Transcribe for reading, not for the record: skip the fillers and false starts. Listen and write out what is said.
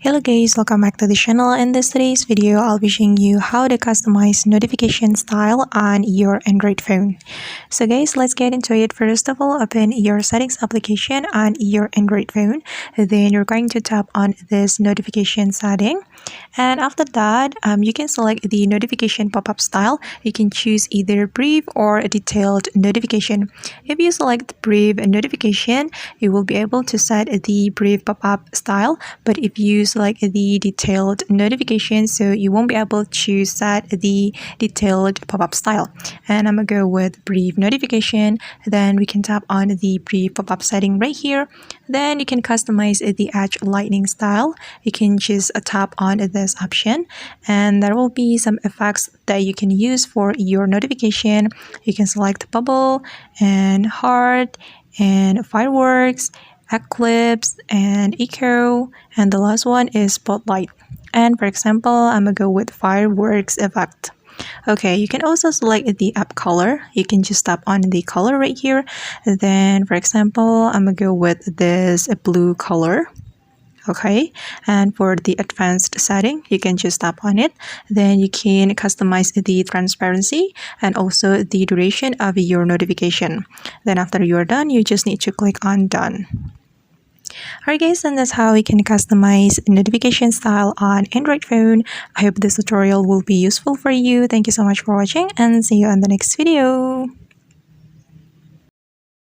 Hello guys, welcome back to the channel. In today's video, I'll be showing you how to customize notification style on your Android phone. So guys, let's get into it. First of all, open your settings application on your Android phone. Then you're going to tap on this notification setting. And after that, you can select the notification pop-up style. You can choose either brief or a detailed notification. If you select brief notification, you will be able to set the brief pop-up style. But if you select the detailed notification, so you won't be able to set the detailed pop-up style. And I'm gonna go with brief notification. Then we can tap on the brief pop-up setting right here. Then you can customize the edge lightning style. You can just tap on this option, and there will be some effects that you can use for your notification. You can select bubble and heart and fireworks, eclipse and echo, and the last one is spotlight. And for example, I'm gonna go with fireworks effect. Okay, you can also select the app color. You can just tap on the color right here. Then for example, I'm gonna go with this blue color. Okay, and for the advanced setting, you can just tap on it. Then you can customize the transparency and also the duration of your notification. Then after you're done, you just need to click on done. Alright guys, and that's how we can customize notification style on Android phone. I hope this tutorial will be useful for you. Thank you so much for watching and see you on the next video.